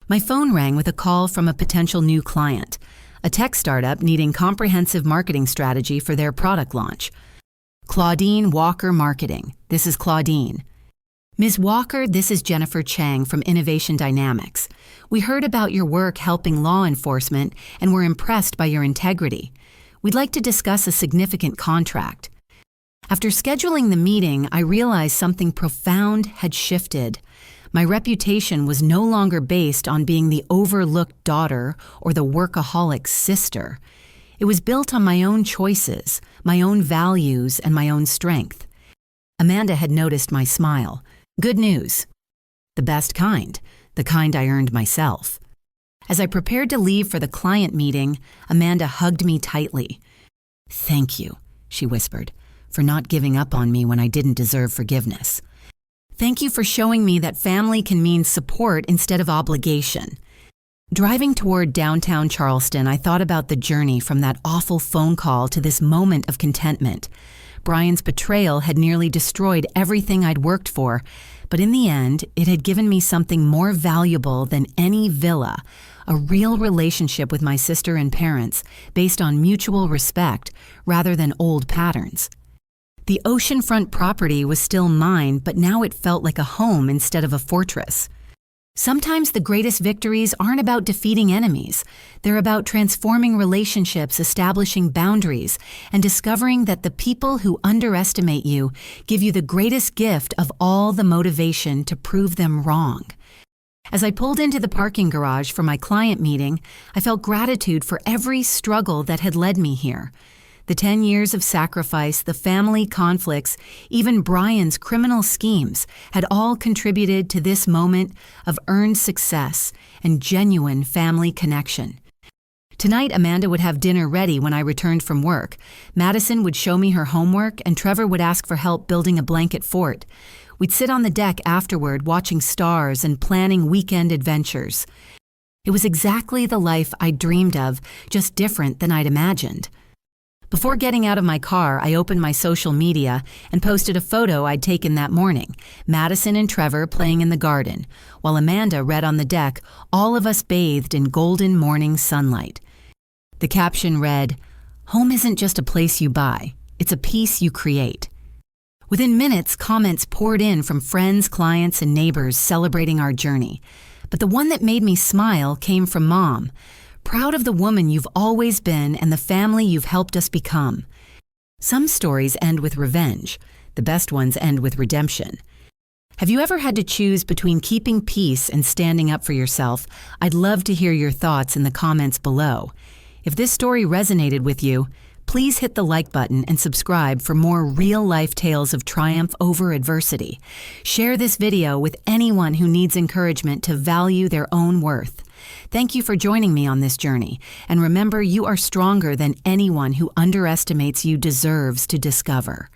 My phone rang with a call from a potential new client, a tech startup needing comprehensive marketing strategy for their product launch. Claudine Walker Marketing. This is Claudine. Ms. Walker, this is Jennifer Chang from Innovation Dynamics. We heard about your work helping law enforcement and were impressed by your integrity. We'd like to discuss a significant contract. After scheduling the meeting, I realized something profound had shifted. My reputation was no longer based on being the overlooked daughter or the workaholic sister. It was built on my own choices, my own values, and my own strength. Amanda had noticed my smile. Good news. The best kind, the kind I earned myself. As I prepared to leave for the client meeting, Amanda hugged me tightly. Thank you, she whispered, for not giving up on me when I didn't deserve forgiveness. Thank you for showing me that family can mean support instead of obligation. Driving toward downtown Charleston, I thought about the journey from that awful phone call to this moment of contentment. Brian's betrayal had nearly destroyed everything I'd worked for, but in the end, it had given me something more valuable than any villa, a real relationship with my sister and parents based on mutual respect rather than old patterns. The oceanfront property was still mine, but now it felt like a home instead of a fortress. Sometimes the greatest victories aren't about defeating enemies. They're about transforming relationships, establishing boundaries, and discovering that the people who underestimate you give you the greatest gift of all, the motivation to prove them wrong. As I pulled into the parking garage for my client meeting, I felt gratitude for every struggle that had led me here. The 10 years of sacrifice, the family conflicts, even Brian's criminal schemes had all contributed to this moment of earned success and genuine family connection. Tonight, Amanda would have dinner ready when I returned from work. Madison would show me her homework, and Trevor would ask for help building a blanket fort. We'd sit on the deck afterward, watching stars and planning weekend adventures. It was exactly the life I dreamed of, just different than I'd imagined. Before getting out of my car, I opened my social media and posted a photo I'd taken that morning, Madison and Trevor playing in the garden, while Amanda read on the deck, all of us bathed in golden morning sunlight. The caption read, "Home isn't just a place you buy, it's a piece you create." Within minutes, comments poured in from friends, clients, and neighbors celebrating our journey. But the one that made me smile came from Mom. Proud of the woman you've always been and the family you've helped us become. Some stories end with revenge. The best ones end with redemption. Have you ever had to choose between keeping peace and standing up for yourself? I'd love to hear your thoughts in the comments below. If this story resonated with you, please hit the like button and subscribe for more real-life tales of triumph over adversity. Share this video with anyone who needs encouragement to value their own worth. Thank you for joining me on this journey, and remember, you are stronger than anyone who underestimates you deserves to discover.